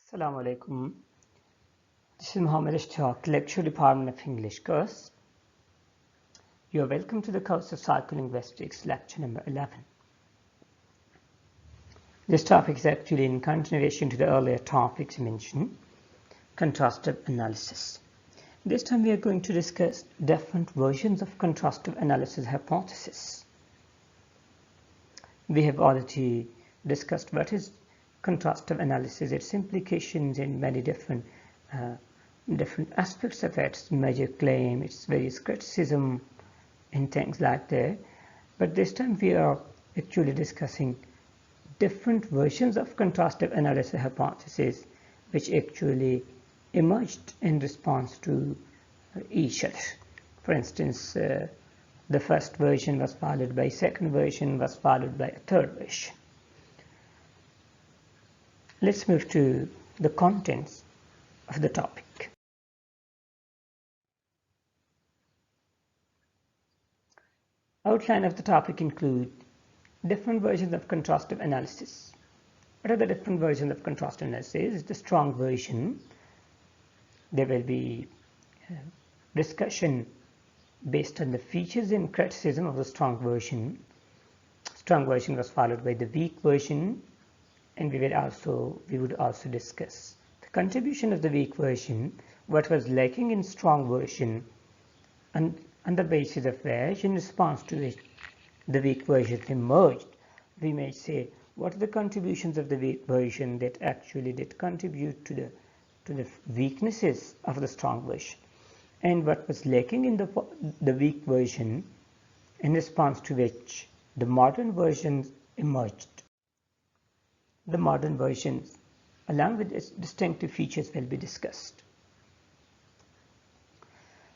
Assalamu alaikum. This is Muhammad Ishtiq, Lecture Department of English course. You are welcome to the course of psycholinguistics, lecture number 11. This topic is actually in continuation to the earlier topics mentioned, contrastive analysis. This time we are going to discuss different versions of contrastive analysis hypothesis. We have already discussed what is contrastive analysis, its implications in many different aspects of it, its major claim, its various criticism, and things like that. But this time we are actually discussing different versions of contrastive analysis hypothesis which actually emerged in response to each other. For instance, the first version was followed by second version, was followed by a third version. Let's move to the contents of the topic. Outline of the topic include different versions of contrastive analysis. What are the different versions of contrastive analysis? The strong version. There will be discussion based on the features and criticism of the strong version. Strong version was followed by the weak version. And we would also discuss the contribution of the weak version, what was lacking in strong version, and on the basis of which, in response to which the weak version emerged. We may say, what are the contributions of the weak version that actually did contribute to the weaknesses of the strong version, and what was lacking in the weak version, in response to which the modern versions emerged. The modern versions, along with its distinctive features, will be discussed.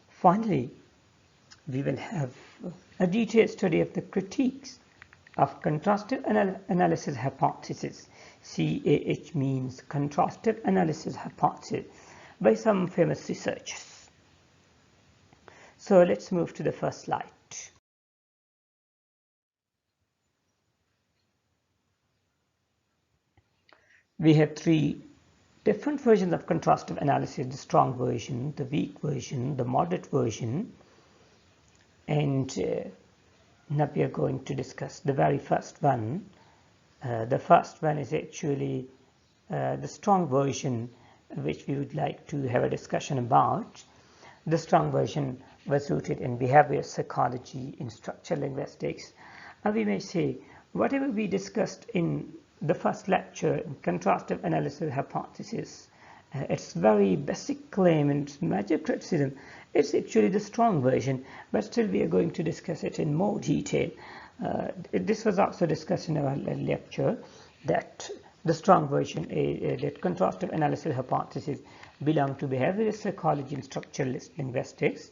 Finally, we will have a detailed study of the critiques of contrastive analysis hypothesis. CAH means contrastive analysis hypothesis, by some famous researchers. So let's move to the first slide. We have three different versions of contrastive analysis: the strong version, the weak version, the moderate version. And now we are going to discuss the very first one. The first one is actually the strong version, which we would like to have a discussion about. The strong version was rooted in behavioral psychology, in structural linguistics. And we may say, whatever we discussed in the first lecture, contrastive analysis hypothesis, its very basic claim and major criticism, it's actually the strong version, but still we are going to discuss it in more detail. This was also discussed in our lecture, that the strong version, that contrastive analysis hypothesis, belong to behavioral psychology and structural linguistics.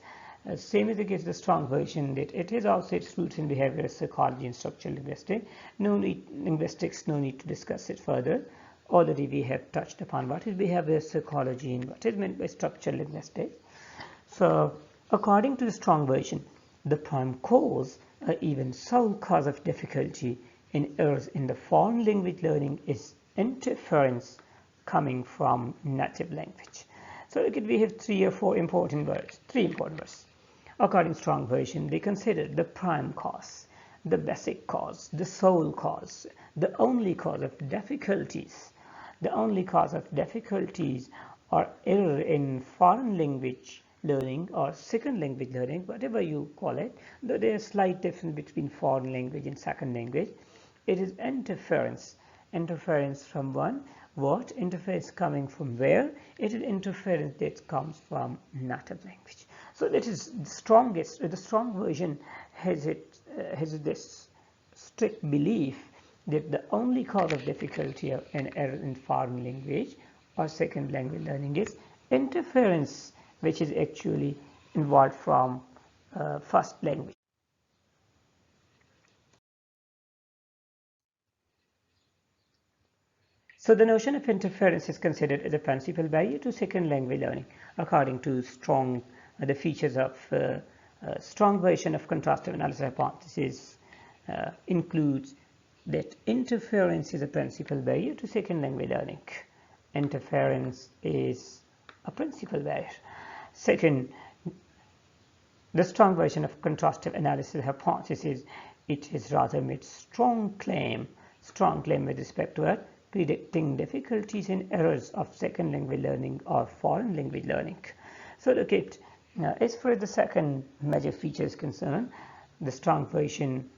Same as against the strong version, that it is also its roots in behavioral psychology and structural linguistics. No need to discuss it further. Already we have touched upon what is behavioral psychology and what is meant by structural linguistics. So according to the strong version, the prime cause or even sole cause of difficulty in errors in the foreign language learning is interference coming from native language. So look at, we have three important words. According to strong version, they consider the prime cause, the basic cause, the sole cause, the only cause of difficulties. The only cause of difficulties or error in foreign language learning or second language learning, whatever you call it, though there is slight difference between foreign language and second language. It is interference. Interference from one. What? Interference coming from where? It is interference that comes from native language. So that is the strongest. The strong version has this strict belief that the only cause of difficulty and error in foreign language or second language learning is interference, which is actually involved from first language. So the notion of interference is considered as a principal barrier to second language learning. According to strong, the features of strong version of contrastive analysis hypothesis includes that interference is a principal barrier to second language learning. interference is a principal barrier. Second, the strong version of contrastive analysis hypothesis, it has rather made strong claim with respect to predicting difficulties and errors of second language learning or foreign language learning. So look at, as far as the second major feature is concerned, the strong version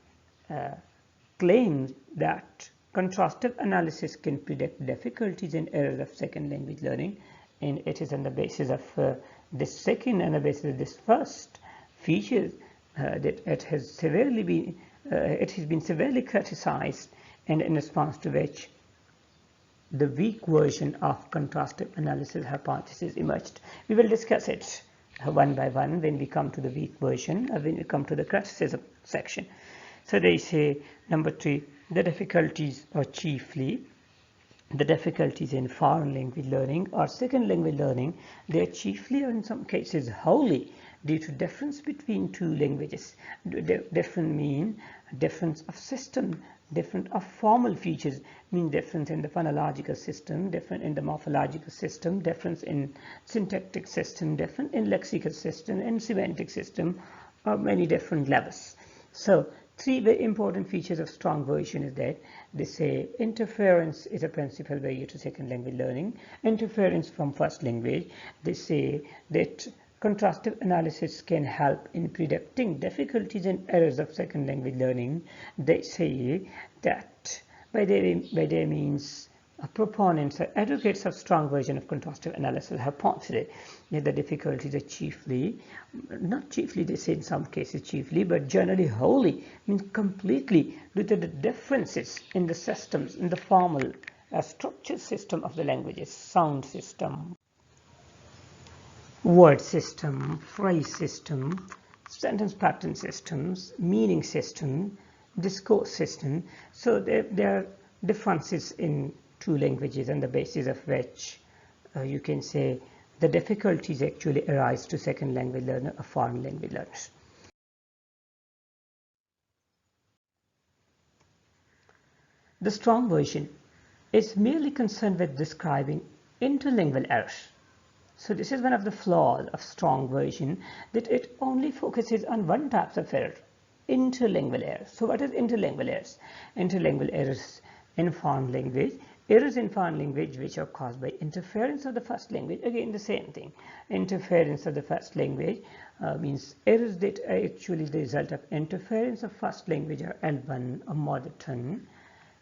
claims that contrastive analysis can predict difficulties and errors of second language learning, and it is on the basis of this second and the basis of this first feature that it has been severely criticized, and in response to which the weak version of contrastive analysis hypothesis emerged. We will discuss it one by one when we come to the weak version or when we come to the criticism section. So they say, number 3, the difficulties are chiefly the difficulties in foreign language learning or second language learning. They are chiefly, or in some cases wholly, due to difference between two languages. Different mean difference of system, different of formal features, mean difference in the phonological system, different in the morphological system, difference in syntactic system, different in lexical system and semantic system, or many different levels. So 3 very important features of strong version is that they say interference is a principal barrier to second language learning, interference from first language. They say that contrastive analysis can help in predicting difficulties and errors of second language learning. They say that by their means, proponents or advocates of strong version of contrastive analysis hypothesis that the difficulties are chiefly, not chiefly, they say in some cases chiefly, but generally wholly, means completely due to the differences in the systems, in the formal structure system of the languages, sound system, word system, phrase system, sentence pattern systems, meaning system, discourse system. So there are differences in two languages on the basis of which you can say the difficulties actually arise to second language learner or foreign language learners. The strong version is merely concerned with describing interlingual errors. So this is one of the flaws of strong version, that it only focuses on one type of error, interlingual errors. So what is interlingual errors? Interlingual errors in foreign language, errors in foreign language which are caused by interference of the first language. Again, the same thing. Interference of the first language means errors that are actually the result of interference of first language or L1 or mother tongue.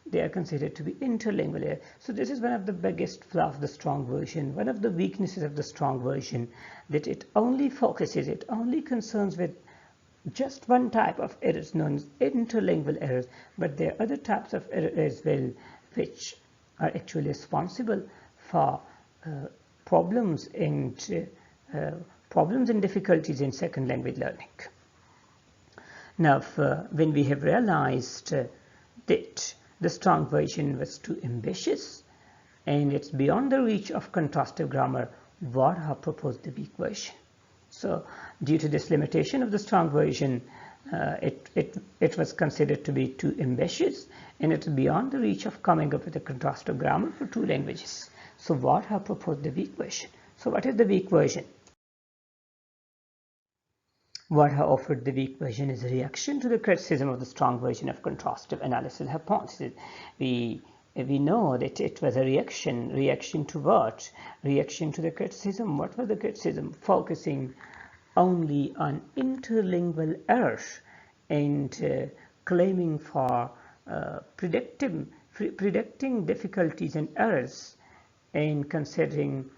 They are considered to be interlingual errors. So this is one of the biggest flaws of the strong version, one of the weaknesses of the strong version, that it only focuses, it only concerns with just one type of errors known as interlingual errors, but there are other types of errors as well which are actually responsible for problems and difficulties in second language learning. Now, when we have realized that the strong version was too ambitious and it's beyond the reach of contrastive grammar, what have proposed the weak version. So due to this limitation of the strong version, it was considered to be too ambitious, and it's beyond the reach of coming up with a contrastive grammar for two languages. So what have proposed the weak version? So what is the weak version? What have offered the weak version is a reaction to the criticism of the strong version of contrastive analysis hypothesis. We know that it was a reaction to what? Reaction to the criticism. What was the criticism? Focusing only on interlingual errors and claiming for predicting difficulties and errors, and considering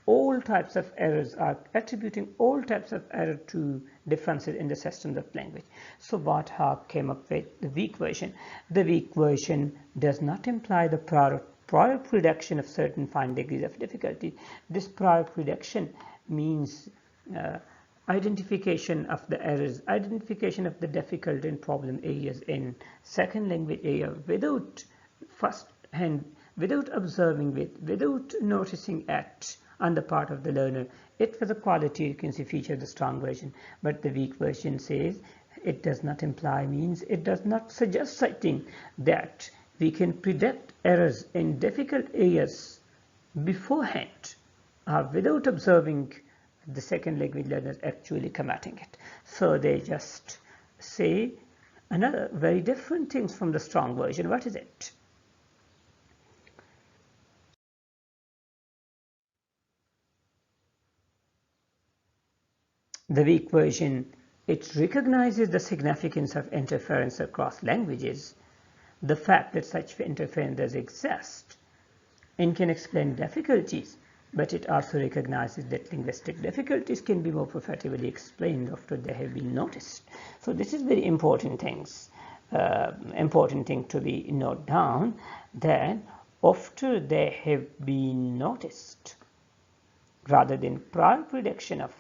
all types of errors, are attributing all types of error to differences in the systems of language. So what Hawke came up with the weak version. The weak version does not imply the prior prediction of certain fine degrees of difficulty. This prior prediction means identification of the errors, identification of the difficult and problem areas in second language area without observing it, without noticing it on the part of the learner. It was a quality, you can see, feature of the strong version. But the weak version says it does not imply, means it does not suggest something that we can predict errors in difficult areas beforehand without observing the second language learners actually committing it. So they just say another very different things from the strong version. What is it? The weak version, it recognizes the significance of interference across languages, the fact that such interference does exist, and can explain difficulties, but it also recognizes that linguistic difficulties can be more effectively explained after they have been noticed. So this is very important thing to be noted down, that after they have been noticed, rather than prior prediction of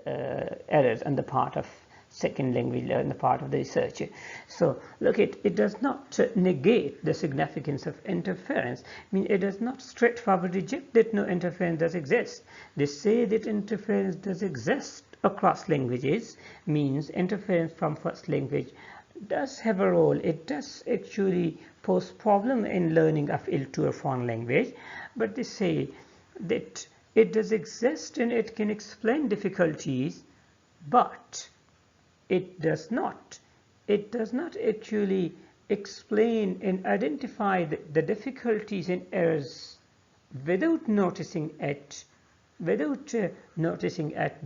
errors on the part of second language on the part of the researcher. So look, it does not negate the significance of interference. I mean, it does not straightforward reject that no interference does exist. They say that interference does exist across languages, means interference from first language does have a role. It does actually pose problem in learning of L2 or foreign language, but they say that it does exist and it can explain difficulties, but it does not actually explain and identify the difficulties and errors without noticing it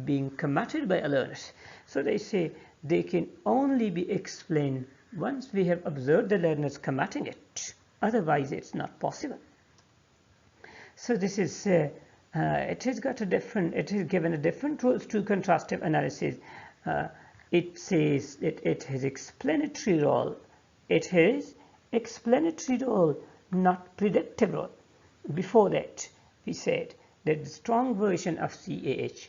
being committed by learners. So they say they can only be explained once we have observed the learners committing it. Otherwise, it's not possible. So this is it has given a different rules to contrastive analysis. It says that it has explanatory role. It has explanatory role, not predictive role. Before that, we said that the strong version of CAH,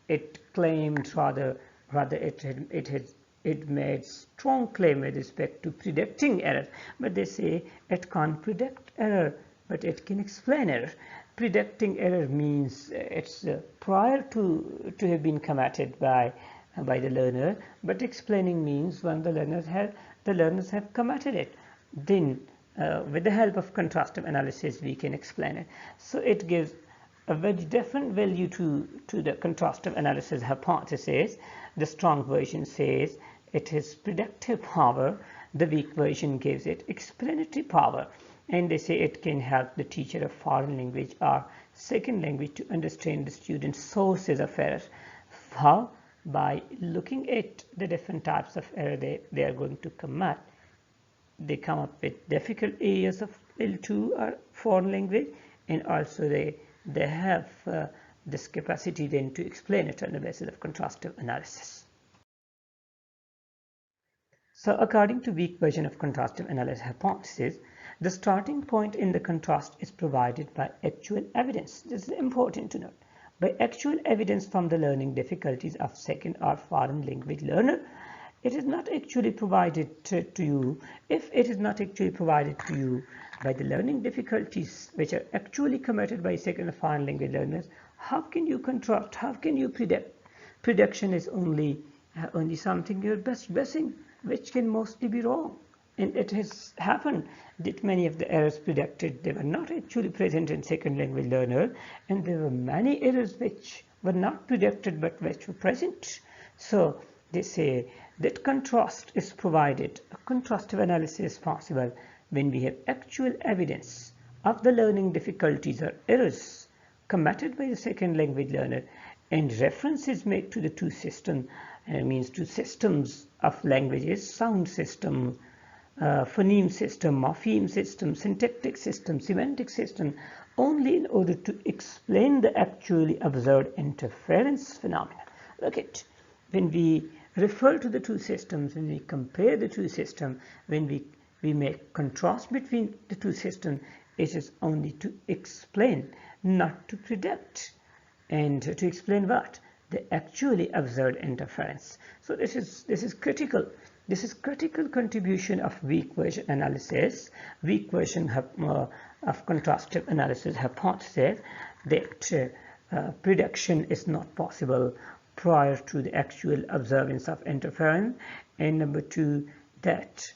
it claimed rather it made strong claim with respect to predicting error, but they say it can't predict error, but it can explain error. Predicting error means it's prior to have been committed by the learner, but explaining means when the learners have committed it, then with the help of contrastive analysis we can explain it. So it gives a very different value to the contrastive analysis hypothesis. The strong version says it has predictive power, the weak version gives it explanatory power, and they say it can help the teacher of foreign language or second language to understand the student's sources of error. How? By looking at the different types of error they are going to commit. They come up with difficult areas of L2 or foreign language, and also they have this capacity then to explain it on the basis of contrastive analysis. So according to weak version of contrastive analysis hypothesis, the starting point in the contrast is provided by actual evidence. This is important to note. By actual evidence from the learning difficulties of second or foreign language learner. It is not actually provided to you. If it is not actually provided to you by the learning difficulties which are actually committed by second or foreign language learners, how can you contrast? How can you predict? Prediction is only something you're best guessing, which can mostly be wrong. And it has happened that many of the errors predicted, they were not actually present in second language learner, and there were many errors which were not predicted but which were present. So they say that contrast is provided, a contrastive analysis is possible when we have actual evidence of the learning difficulties or errors committed by the second language learner, and references made to the two systems, means two systems of languages, sound system, phoneme system, morpheme system, syntactic system, semantic system, only in order to explain the actually observed interference phenomena. Look at, when we refer to the two systems, when we compare the two systems, when we make contrast between the two systems, it is only to explain, not to predict. And to explain what? The actually observed interference. So this is critical. This is critical contribution of weak version analysis, weak version of contrastive analysis hypothesis, that prediction is not possible prior to the actual observance of interference, and number two, that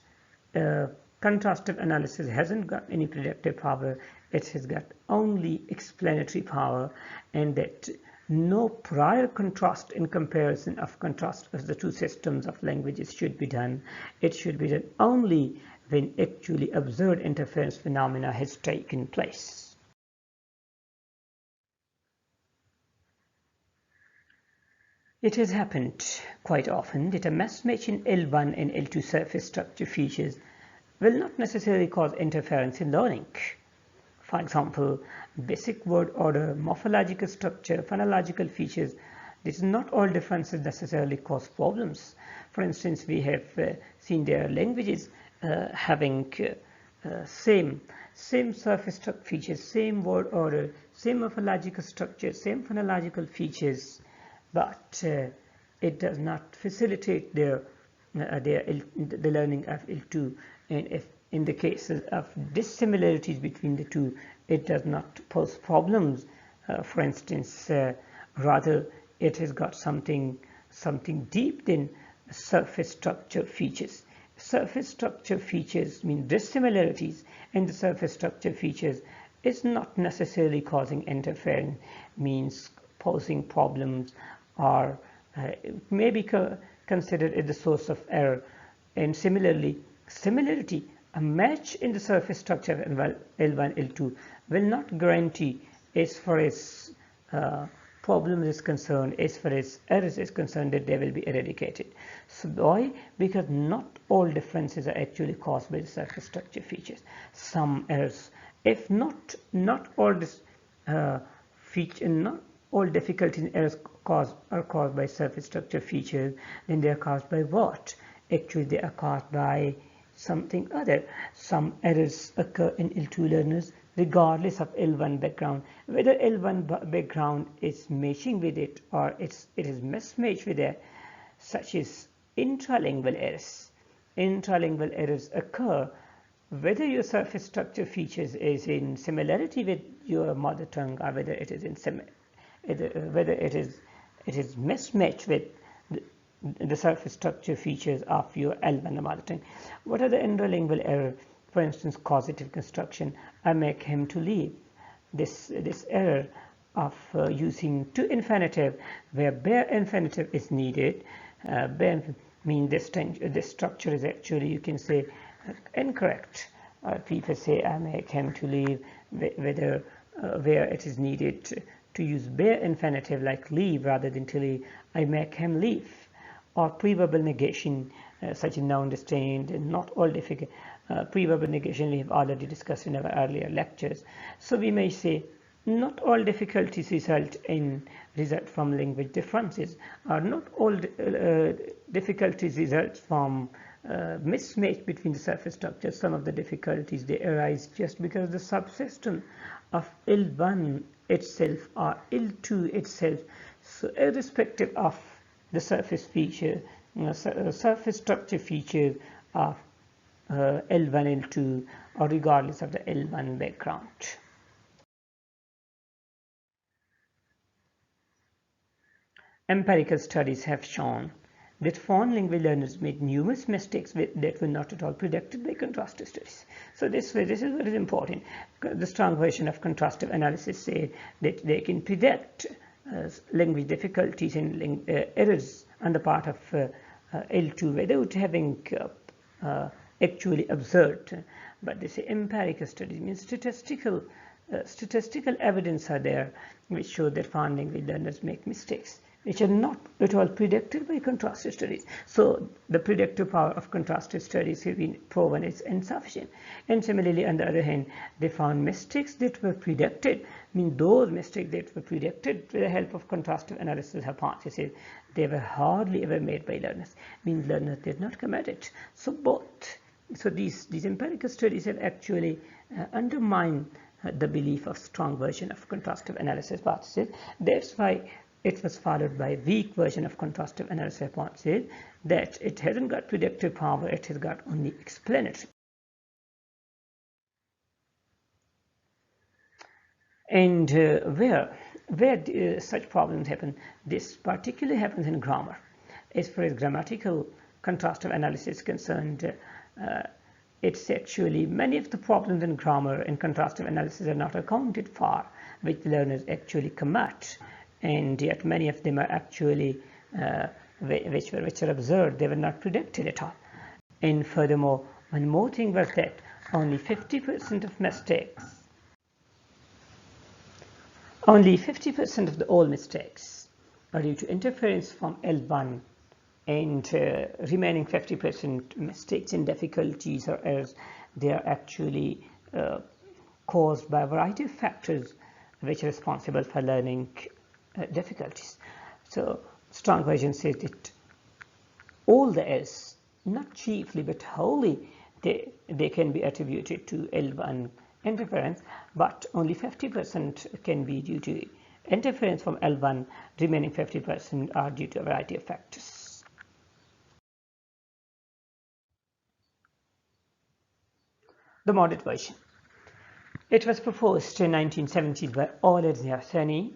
contrastive analysis hasn't got any predictive power, it has got only explanatory power, and that no prior contrast in comparison of contrast of the two systems of languages should be done. It should be done only when actually observed interference phenomena has taken place. It has happened quite often that a mismatch in L1 and L2 surface structure features will not necessarily cause interference in learning. For example, basic word order, morphological structure, phonological features, these not all differences necessarily cause problems. For instance, we have seen there are languages having same surface structure features, same word order, same morphological structure, same phonological features, but it does not facilitate the learning of L2, and if in the cases of dissimilarities between the two, it does not pose problems. For instance, rather it has got something deep than surface structure features. Surface structure features mean dissimilarities, and the surface structure features is not necessarily causing interference, means posing problems, or may be considered as the source of error. And similarly, similarity, a match in the surface structure of L1, L2 will not guarantee, as far as problems is concerned, as far as errors is concerned, that they will be eradicated. So why? Because not all differences are actually caused by the surface structure features. Some errors, if not all this not all difficulties and errors are caused by surface structure features, then they are caused by what? Actually, they are caused by something other. Some errors occur in L2 learners regardless of L1 background. Whether L1 background is matching with it or it is mismatched with it, such as intralingual errors. Intralingual errors occur whether your surface structure features is in similarity with your mother tongue, or whether it is mismatched with the surface structure features of your L1 mother tongue. What are the intralingual error? For instance, causative construction. I make him to leave. This error of using to infinitive where bare infinitive is needed. Bare means this structure is actually, you can say, incorrect. People say I make him to leave, whether where it is needed to use bare infinitive like leave rather than to leave, I make him leave. Or preverbal negation, such as now understand, and not all difficult. Preverbal negation we have already discussed in our earlier lectures. So we may say not all difficulties result from language differences, or not all difficulties result from mismatch between the surface structures. Some of the difficulties, they arise just because the subsystem of L1 itself or L2 itself. So irrespective of the surface feature, surface structure features of L1, L2, or regardless of the L1 background. Empirical studies have shown that foreign language learners made numerous mistakes that were not at all predicted by contrastive studies. So this is what is important. The strong version of contrastive analysis say that they can predict language difficulties and errors on the part of L2 without having actually observed. But they say empirical studies means statistical evidence are there which show that foreign language learners make mistakes which are not at all predicted by contrastive studies. So the predictive power of contrastive studies have been proven is insufficient. And similarly, on the other hand, they found mistakes that were predicted, those mistakes that were predicted with the help of contrastive analysis hypothesis, they were hardly ever made by learners, learners did not commit it. So these empirical studies have actually undermined the belief of strong version of contrastive analysis hypothesis. That's why it was followed by a weak version of contrastive analysis hypothesis, that it hasn't got predictive power, it has got only explanatory. And where such problems happen, this particularly happens in grammar. As far as grammatical contrastive analysis is concerned, it's actually many of the problems in grammar and contrastive analysis are not accounted for, which learners actually commit, and yet many of them are actually which are observed, they were not predicted at all. And furthermore, one more thing was that only 50% of mistakes, only 50% of the all mistakes are due to interference from L1, and remaining 50% mistakes and difficulties or errors, they are actually caused by a variety of factors which are responsible for learning difficulties. So strong version says that all the errors, not chiefly but wholly, they can be attributed to L1 interference, but only 50% can be due to interference from L1, remaining 50% are due to a variety of factors. The moderate version. It was proposed in 1970s by Oler Ziaseni,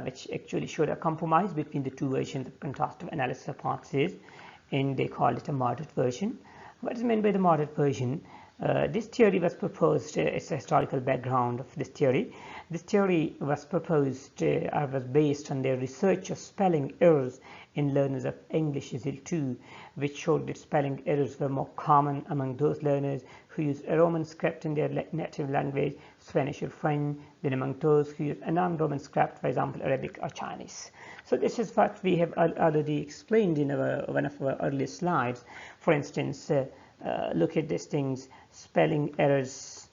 which actually showed a compromise between the two versions of contrastive analysis hypothesis, and they called it a moderate version. What is meant by the moderate version? This theory was proposed, it's a historical background of this theory. This theory was proposed or was based on their research of spelling errors in learners of English as L2, which showed that spelling errors were more common among those learners who use a Roman script in their native language, Spanish or French, than among those who use a non-Roman script, for example, Arabic or Chinese. So this is what we have already explained in one of our earlier slides. For instance, look at these things: spelling errors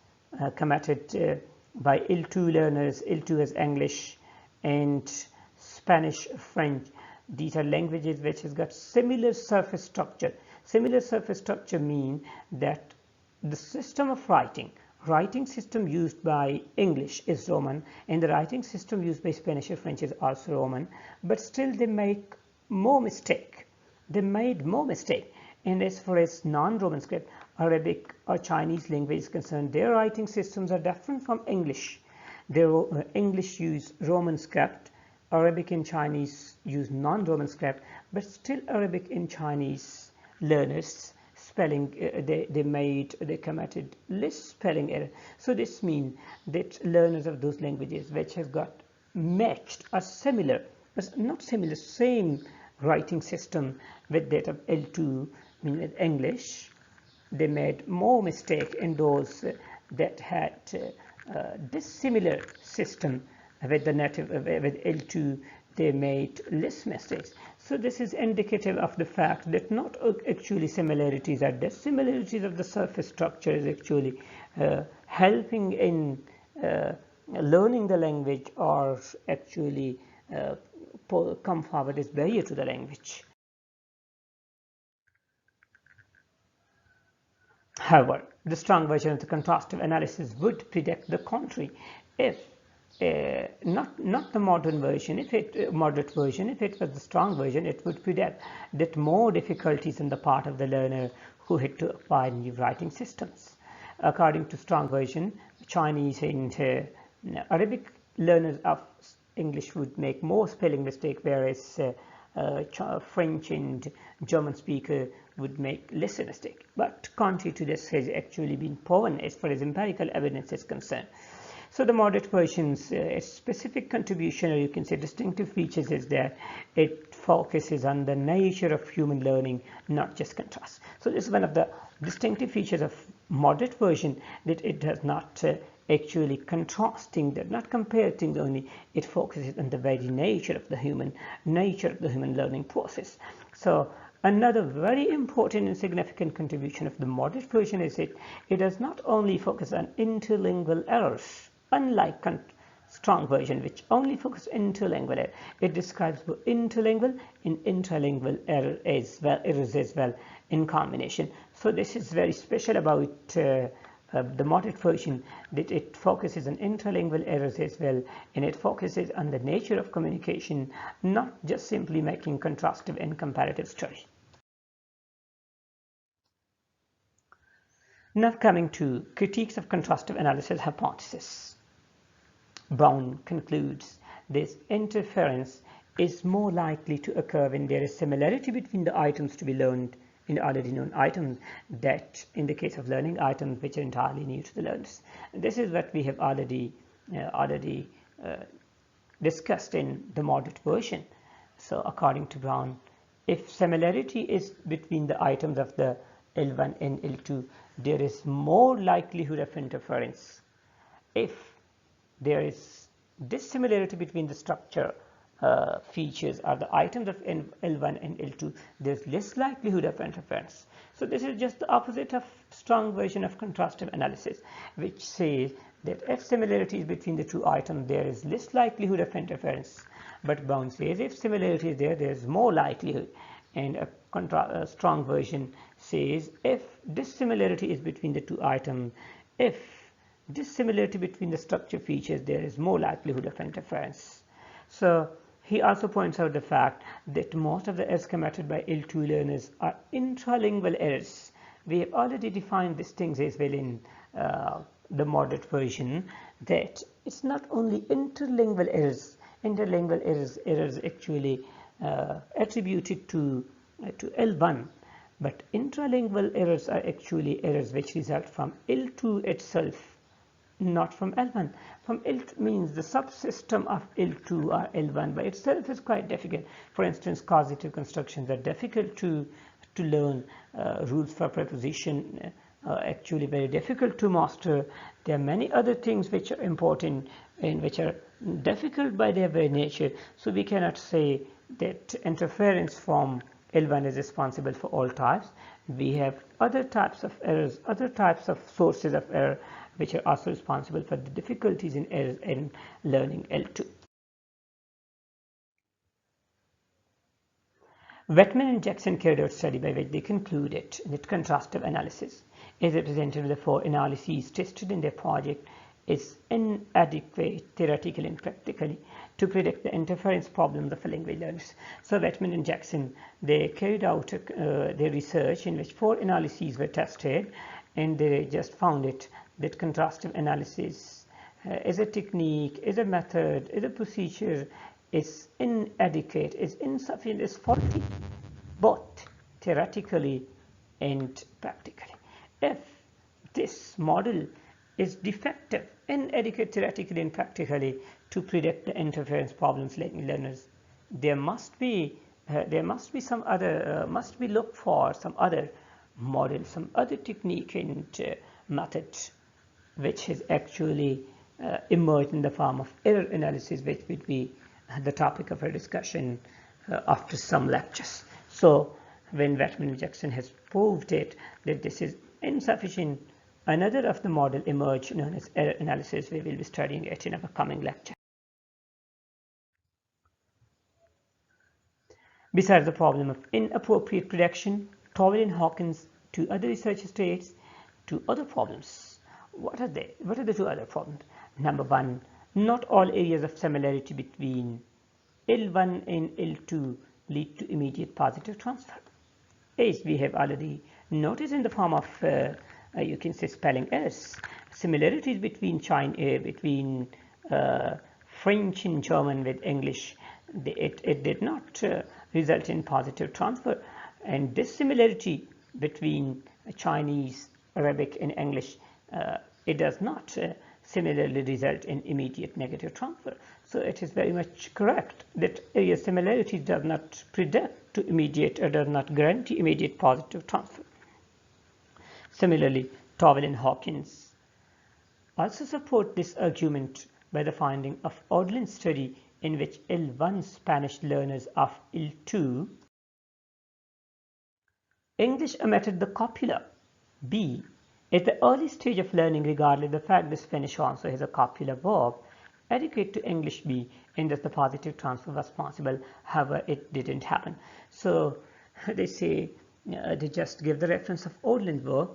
committed by L2 learners, L2 as English and Spanish, French. These are languages which has got similar surface structure. Similar surface structure mean that the system of writing system used by English is Roman, and the writing system used by Spanish or French is also Roman, but still they make more mistake. They made more mistake. And as far as non-Roman script, Arabic or Chinese language is concerned, their writing systems are different from English. Their English use Roman script, Arabic and Chinese use non-Roman script, but still Arabic and Chinese learners spelling they committed less spelling error. So this means that learners of those languages which has got matched or similar, but not similar, same writing system with that of L2, meaning English, they made more mistake in those that had dissimilar system with the native with L2, they made less mistakes. So this is indicative of the fact that not actually similarities are dissimilarities of the surface structure is actually helping in learning the language, or actually come forward as barrier to the language. However, the strong version of the contrastive analysis would predict the contrary if not the modern version, if it moderate version, if it was the strong version, it would predict that more difficulties on the part of the learner who had to acquire new writing systems. According to strong version, Chinese and Arabic learners of English would make more spelling mistake, whereas French and German speaker would make less mistake. But contrary to this has actually been proven as far as empirical evidence is concerned. So the moderate version's specific contribution, or you can say distinctive features, is that it focuses on the nature of human learning, not just contrast. So this is one of the distinctive features of moderate version, that it does not actually contrasting, does not compare things only, it focuses on the very nature of the human learning process. So another very important and significant contribution of the moderate version is it does not only focus on interlingual errors, unlike strong version which only focuses on interlingual error. It describes both interlingual and intralingual errors as well in combination. So this is very special about the moderate version, that it focuses on interlingual errors as well, and it focuses on the nature of communication, not just simply making contrastive and comparative study. Now coming to critiques of contrastive analysis hypothesis. Brown concludes this interference is more likely to occur when there is similarity between the items to be learned in already known items, that in the case of learning items which are entirely new to the learners. And this is what we have already discussed in the moderate version. So according to Brown, if similarity is between the items of the L1 and L2, there is more likelihood of interference. If there is dissimilarity between the structure features or the items of L1 and L2, there's less likelihood of interference. So this is just the opposite of strong version of contrastive analysis, which says that if similarity is between the two items, there is less likelihood of interference. But Brown says if similarity is there, there's more likelihood. And a strong version says if dissimilarity is between the two items, if dissimilarity between the structure features, there is more likelihood of interference. So he also points out the fact that most of the errors committed by L2 learners are intralingual errors. We have already defined these things as well in the moderate version, that it's not only interlingual errors. Interlingual errors actually attributed to L1, but intralingual errors are actually errors which result from L2 itself, not from L1. From L2 means the subsystem of L2 or L1 by itself is quite difficult. For instance, causative constructions are difficult to learn. Rules for preposition actually very difficult to master. There are many other things which are important and which are difficult by their very nature. So we cannot say that interference from L1 is responsible for all types. We have other types of errors, other types of sources of error which are also responsible for the difficulties in errors in learning L2. Wetman and Jackson carried out a study by which they concluded that contrastive analysis, as represented with the four analyses tested in their project, is inadequate theoretically and practically to predict the interference problems of language learners. So Wetman and Jackson, they carried out their research in which four analyses were tested, and they just found it that contrastive analysis as a technique, as a method, as a procedure is inadequate, is insufficient, is faulty, both theoretically and practically. If this model is defective, inadequate theoretically and practically to predict the interference problems in learners, there must be some other, must we look for some other model, some other technique and method which has actually emerged in the form of error analysis, which would be the topic of our discussion after some lectures. So when Wetman and Jackson has proved it that this is insufficient, another of the model emerged known as error analysis. We will be studying it in our coming lecture. Besides the problem of inappropriate prediction, Towell and Hawkins, two other researchers, states two other problems. What are they? What are the two other problems? Number one, not all areas of similarity between L1 and L2 lead to immediate positive transfer, as we have already noticed in the form of you can say spelling errors. Similarities between French and German with English, it did not result in positive transfer, and dissimilarity between Chinese, Arabic and English, it does not similarly result in immediate negative transfer. So it is very much correct that area similarity does not predict to immediate or does not guarantee immediate positive transfer. Similarly, Towell and Hawkins also support this argument by the finding of Odlin's study, in which L1 Spanish learners of L2 English omitted the copula be at the early stage of learning, regardless of the fact the Spanish also has a copula verb adequate to English B, and thus the positive transfer was possible. However, it didn't happen. So they say, they just give the reference of Odlin's work,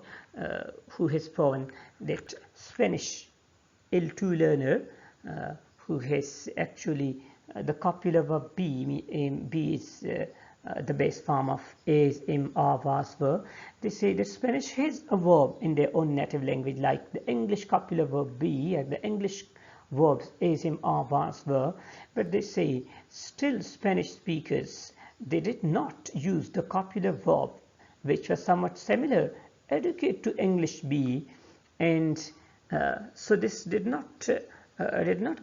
who has proven that Spanish L2 learner who has actually the copula verb be is the base form of is, am, are, was, were. They say that Spanish has a verb in their own native language, like the English copula verb be, and the English verbs is, am, are, was, were. But they say still Spanish speakers, they did not use the copula verb which was somewhat similar, adequate to English B, and so this did not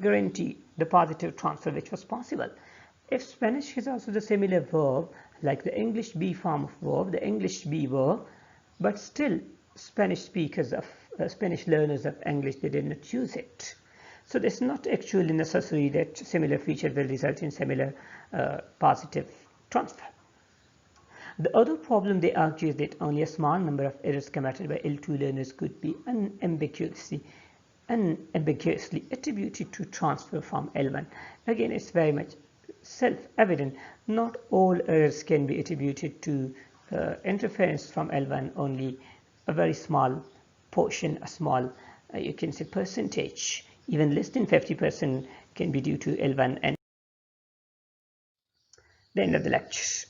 guarantee the positive transfer which was possible. If Spanish has also the similar verb, like the English B form of verb, the English B verb, but still Spanish speakers of Spanish learners of English, they did not use it. So it's not actually necessary that similar feature will result in similar positive transfer. The other problem they argue is that only a small number of errors committed by L2 learners could be unambiguously attributed to transfer from L1. Again, it's very much self-evident. Not all errors can be attributed to interference from L1, only a very small portion, a small, you can say percentage, even less than 50% can be due to L1. And the end of the lecture.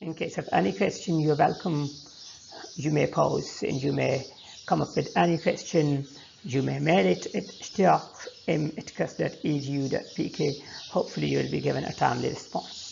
In case of any question, you're welcome. You may pose and you may come up with any question. You may mail it at ishtiq@kust.edu.pk. Hopefully you will be given a timely response.